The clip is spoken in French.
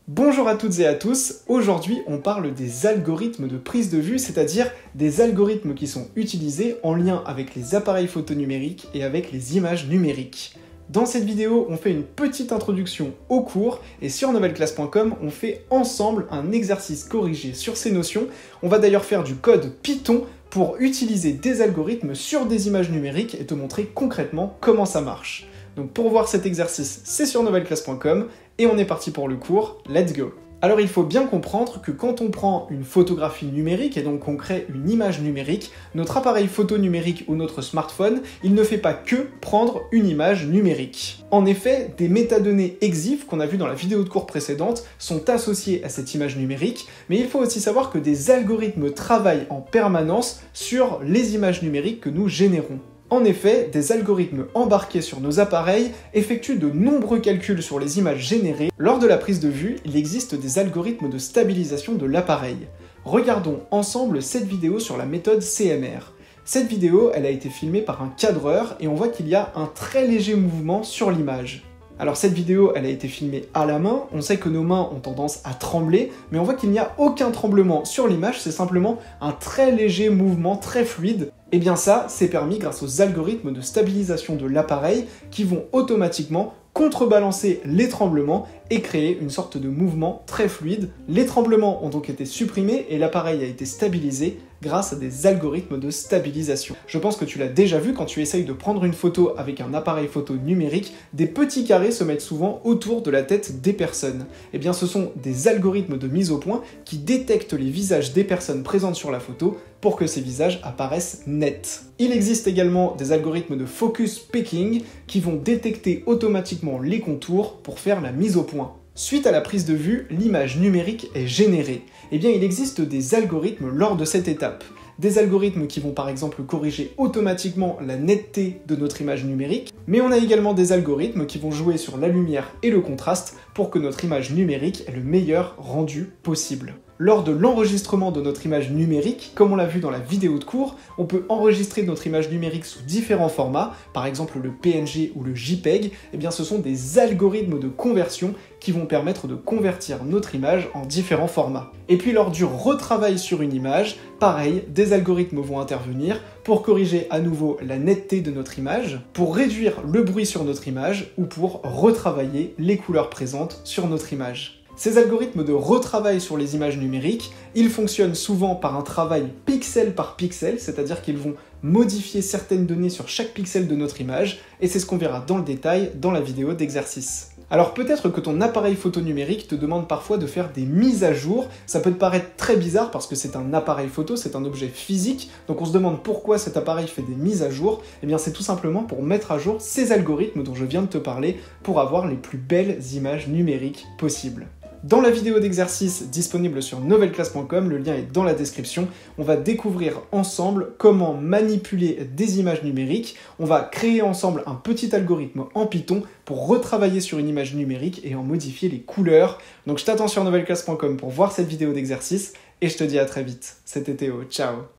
Bonjour à toutes et à tous, aujourd'hui on parle des algorithmes de prise de vue, c'est-à-dire des algorithmes qui sont utilisés en lien avec les appareils photo numériques et avec les images numériques. Dans cette vidéo, on fait une petite introduction au cours et sur novelleclasse.com, on fait ensemble un exercice corrigé sur ces notions. On va d'ailleurs faire du code Python pour utiliser des algorithmes sur des images numériques et te montrer concrètement comment ça marche. Donc pour voir cet exercice, c'est sur novelleclasse.com et on est parti pour le cours, let's go! Alors il faut bien comprendre que quand on prend une photographie numérique et donc qu'on crée une image numérique, notre appareil photo numérique ou notre smartphone, il ne fait pas que prendre une image numérique. En effet, des métadonnées EXIF qu'on a vu dans la vidéo de cours précédente sont associées à cette image numérique, mais il faut aussi savoir que des algorithmes travaillent en permanence sur les images numériques que nous générons. En effet, des algorithmes embarqués sur nos appareils effectuent de nombreux calculs sur les images générées. Lors de la prise de vue, il existe des algorithmes de stabilisation de l'appareil. Regardons ensemble cette vidéo sur la méthode CMR. Cette vidéo, elle a été filmée par un cadreur et on voit qu'il y a un très léger mouvement sur l'image. Alors cette vidéo, elle a été filmée à la main, on sait que nos mains ont tendance à trembler, mais on voit qu'il n'y a aucun tremblement sur l'image, c'est simplement un très léger mouvement très fluide. Et bien ça, c'est permis grâce aux algorithmes de stabilisation de l'appareil qui vont automatiquement contrebalancer les tremblements et créer une sorte de mouvement très fluide. Les tremblements ont donc été supprimés et l'appareil a été stabilisé grâce à des algorithmes de stabilisation. Je pense que tu l'as déjà vu quand tu essayes de prendre une photo avec un appareil photo numérique, des petits carrés se mettent souvent autour de la tête des personnes. Et bien ce sont des algorithmes de mise au point qui détectent les visages des personnes présentes sur la photo pour que ces visages apparaissent nets. Il existe également des algorithmes de focus picking qui vont détecter automatiquement les contours pour faire la mise au point. Suite à la prise de vue, l'image numérique est générée. Eh bien, il existe des algorithmes lors de cette étape. Des algorithmes qui vont par exemple corriger automatiquement la netteté de notre image numérique, mais on a également des algorithmes qui vont jouer sur la lumière et le contraste pour que notre image numérique ait le meilleur rendu possible. Lors de l'enregistrement de notre image numérique, comme on l'a vu dans la vidéo de cours, on peut enregistrer notre image numérique sous différents formats, par exemple le PNG ou le JPEG, et bien ce sont des algorithmes de conversion qui vont permettre de convertir notre image en différents formats. Et puis lors du retravail sur une image, pareil, des algorithmes vont intervenir pour corriger à nouveau la netteté de notre image, pour réduire le bruit sur notre image ou pour retravailler les couleurs présentes sur notre image. Ces algorithmes de retravail sur les images numériques, ils fonctionnent souvent par un travail pixel par pixel, c'est-à-dire qu'ils vont modifier certaines données sur chaque pixel de notre image, et c'est ce qu'on verra dans le détail dans la vidéo d'exercice. Alors peut-être que ton appareil photo numérique te demande parfois de faire des mises à jour, ça peut te paraître très bizarre parce que c'est un appareil photo, c'est un objet physique, donc on se demande pourquoi cet appareil fait des mises à jour, et bien c'est tout simplement pour mettre à jour ces algorithmes dont je viens de te parler pour avoir les plus belles images numériques possibles. Dans la vidéo d'exercice disponible sur novelleclasse.com, le lien est dans la description, on va découvrir ensemble comment manipuler des images numériques, on va créer ensemble un petit algorithme en Python pour retravailler sur une image numérique et en modifier les couleurs. Donc je t'attends sur novelleclasse.com pour voir cette vidéo d'exercice et je te dis à très vite. C'était Théo, ciao!